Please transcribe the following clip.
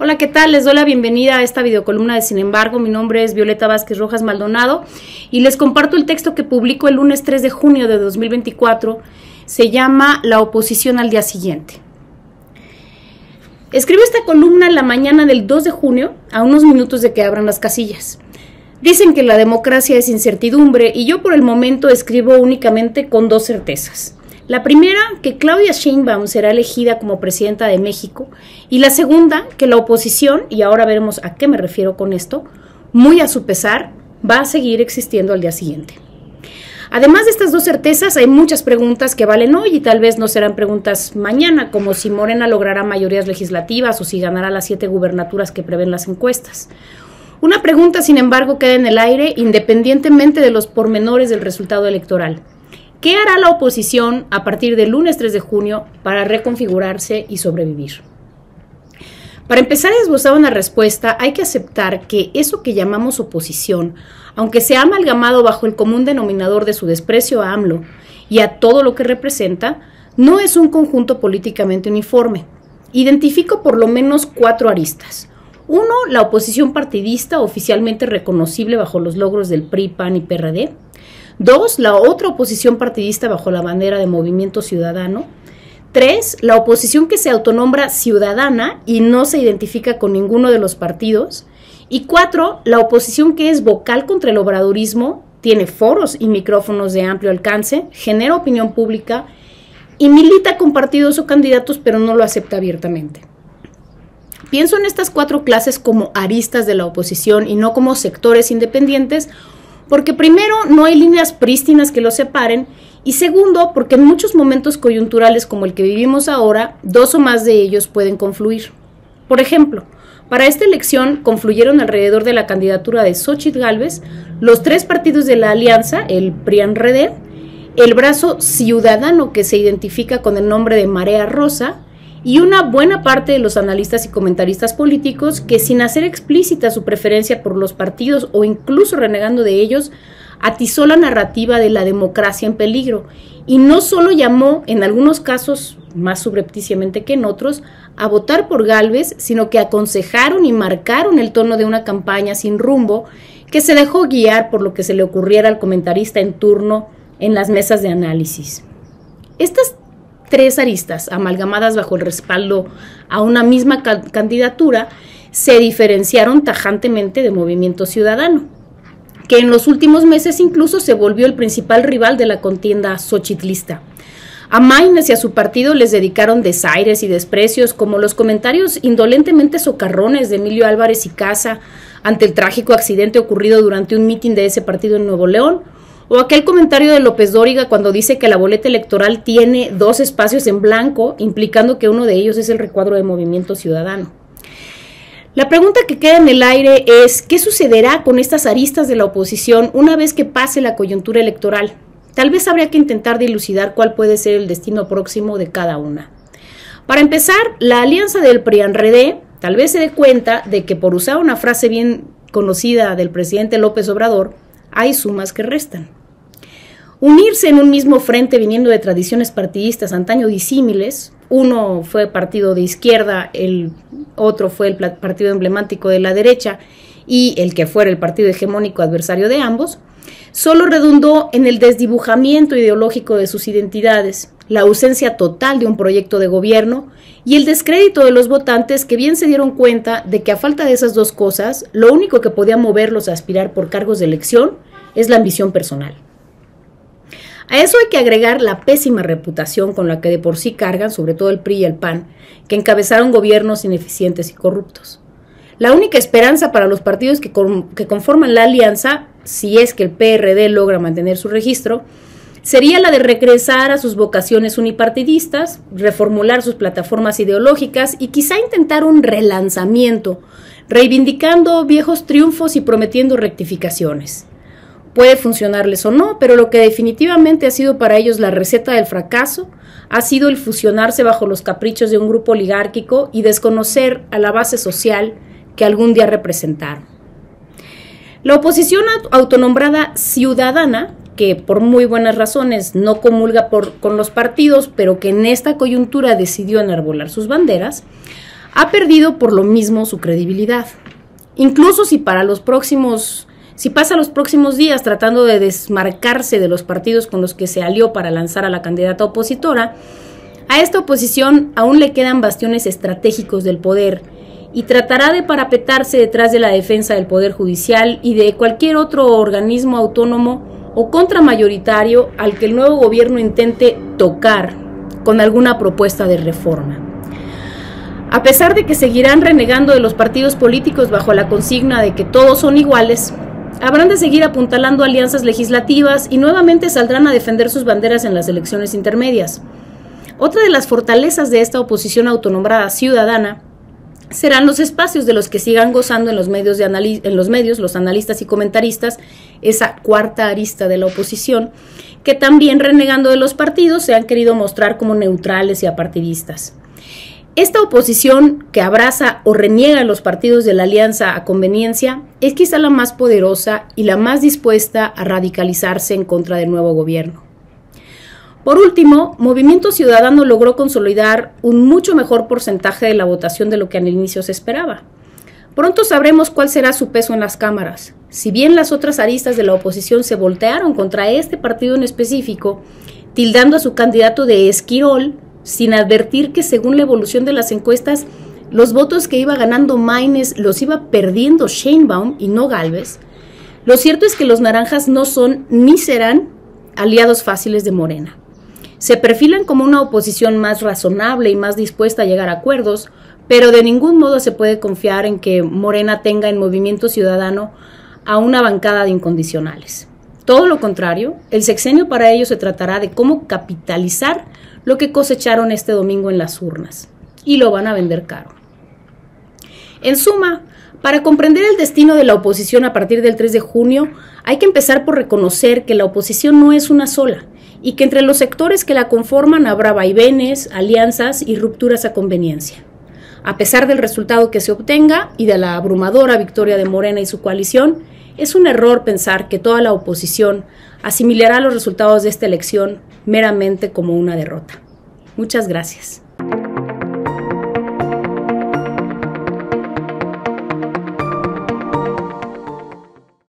Hola, ¿qué tal? Les doy la bienvenida a esta videocolumna de Sin embargo. Mi nombre es Violeta Vázquez Rojas Maldonado y les comparto el texto que publico el lunes 3 de junio de 2024. Se llama La oposición al día siguiente. Escribo esta columna en la mañana del 2 de junio, a unos minutos de que abran las casillas. Dicen que la democracia es incertidumbre y yo por el momento escribo únicamente con dos certezas. La primera, que Claudia Sheinbaum será elegida como presidenta de México, y la segunda, que la oposición, y ahora veremos a qué me refiero con esto, muy a su pesar, va a seguir existiendo al día siguiente. Además de estas dos certezas, hay muchas preguntas que valen hoy y tal vez no serán preguntas mañana, como si Morena logrará mayorías legislativas o si ganará las 7 gubernaturas que prevén las encuestas. Una pregunta, sin embargo, queda en el aire independientemente de los pormenores del resultado electoral. ¿Qué hará la oposición a partir del lunes 3 de junio para reconfigurarse y sobrevivir? Para empezar a esbozar una respuesta, hay que aceptar que eso que llamamos oposición, aunque se ha amalgamado bajo el común denominador de su desprecio a AMLO y a todo lo que representa, no es un conjunto políticamente uniforme. Identifico por lo menos 4 aristas. 1, la oposición partidista oficialmente reconocible bajo los logros del PRI, PAN y PRD. 2, la otra oposición partidista bajo la bandera de Movimiento Ciudadano. 3, la oposición que se autonombra ciudadana y no se identifica con ninguno de los partidos. Y 4, la oposición que es vocal contra el obradorismo, tiene foros y micrófonos de amplio alcance, genera opinión pública y milita con partidos o candidatos, pero no lo acepta abiertamente. Pienso en estas 4 clases como aristas de la oposición y no como sectores independientes, porque primero, no hay líneas prístinas que los separen, y segundo, porque en muchos momentos coyunturales como el que vivimos ahora, 2 o más de ellos pueden confluir. Por ejemplo, para esta elección confluyeron alrededor de la candidatura de Xóchitl Gálvez los 3 partidos de la alianza, el PRI-PAN-PRD, el brazo ciudadano que se identifica con el nombre de Marea Rosa, y una buena parte de los analistas y comentaristas políticos que, sin hacer explícita su preferencia por los partidos o incluso renegando de ellos, atizó la narrativa de la democracia en peligro y no solo llamó, en algunos casos más subrepticiamente que en otros, a votar por Gálvez, sino que aconsejaron y marcaron el tono de una campaña sin rumbo que se dejó guiar por lo que se le ocurriera al comentarista en turno en las mesas de análisis. Estas 3 aristas, amalgamadas bajo el respaldo a una misma candidatura, se diferenciaron tajantemente de Movimiento Ciudadano, que en los últimos meses incluso se volvió el principal rival de la contienda xochitlista. A Maínez y a su partido les dedicaron desaires y desprecios, como los comentarios indolentemente socarrones de Emilio Álvarez y Casa ante el trágico accidente ocurrido durante un mitin de ese partido en Nuevo León, o aquel comentario de López Dóriga cuando dice que la boleta electoral tiene 2 espacios en blanco, implicando que uno de ellos es el recuadro de Movimiento Ciudadano. La pregunta que queda en el aire es, ¿qué sucederá con estas aristas de la oposición una vez que pase la coyuntura electoral? Tal vez habría que intentar dilucidar cuál puede ser el destino próximo de cada una. Para empezar, la alianza del PRI-PAN-PRD tal vez se dé cuenta de que, por usar una frase bien conocida del presidente López Obrador, hay sumas que restan. Unirse en un mismo frente viniendo de tradiciones partidistas antaño disímiles, uno fue partido de izquierda, el otro fue el partido emblemático de la derecha y el que fuera el partido hegemónico adversario de ambos, solo redundó en el desdibujamiento ideológico de sus identidades, la ausencia total de un proyecto de gobierno y el descrédito de los votantes que bien se dieron cuenta de que a falta de esas 2 cosas, lo único que podía moverlos a aspirar por cargos de elección es la ambición personal. A eso hay que agregar la pésima reputación con la que de por sí cargan, sobre todo el PRI y el PAN, que encabezaron gobiernos ineficientes y corruptos. La única esperanza para los partidos que conforman la alianza, si es que el PRD logra mantener su registro, sería la de regresar a sus vocaciones unipartidistas, reformular sus plataformas ideológicas y quizá intentar un relanzamiento, reivindicando viejos triunfos y prometiendo rectificaciones. Puede funcionarles o no, pero lo que definitivamente ha sido para ellos la receta del fracaso ha sido el fusionarse bajo los caprichos de un grupo oligárquico y desconocer a la base social que algún día representaron. La oposición autonombrada ciudadana, que por muy buenas razones no comulga con los partidos, pero que en esta coyuntura decidió enarbolar sus banderas, ha perdido por lo mismo su credibilidad. Incluso si pasa los próximos días tratando de desmarcarse de los partidos con los que se alió para lanzar a la candidata opositora, a esta oposición aún le quedan bastiones estratégicos del poder y tratará de parapetarse detrás de la defensa del Poder Judicial y de cualquier otro organismo autónomo o contramayoritario al que el nuevo gobierno intente tocar con alguna propuesta de reforma. A pesar de que seguirán renegando de los partidos políticos bajo la consigna de que todos son iguales, habrán de seguir apuntalando alianzas legislativas y nuevamente saldrán a defender sus banderas en las elecciones intermedias. Otra de las fortalezas de esta oposición autonombrada ciudadana serán los espacios de los que sigan gozando en los medios, los analistas y comentaristas, esa cuarta arista de la oposición, que también renegando de los partidos se han querido mostrar como neutrales y apartidistas. Esta oposición que abraza o reniega los partidos de la alianza a conveniencia es quizá la más poderosa y la más dispuesta a radicalizarse en contra del nuevo gobierno. Por último, Movimiento Ciudadano logró consolidar un mucho mejor porcentaje de la votación de lo que al inicio se esperaba. Pronto sabremos cuál será su peso en las cámaras. Si bien las otras aristas de la oposición se voltearon contra este partido en específico, tildando a su candidato de esquirol, sin advertir que según la evolución de las encuestas, los votos que iba ganando Maynes los iba perdiendo Sheinbaum y no Gálvez, lo cierto es que los naranjas no son ni serán aliados fáciles de Morena. Se perfilan como una oposición más razonable y más dispuesta a llegar a acuerdos, pero de ningún modo se puede confiar en que Morena tenga en Movimiento Ciudadano a una bancada de incondicionales. Todo lo contrario, el sexenio para ellos se tratará de cómo capitalizar lo que cosecharon este domingo en las urnas, y lo van a vender caro. En suma, para comprender el destino de la oposición a partir del 3 de junio, hay que empezar por reconocer que la oposición no es una sola, y que entre los sectores que la conforman habrá vaivenes, alianzas y rupturas a conveniencia. A pesar del resultado que se obtenga y de la abrumadora victoria de Morena y su coalición, es un error pensar que toda la oposición asimilará los resultados de esta elección meramente como una derrota. Muchas gracias.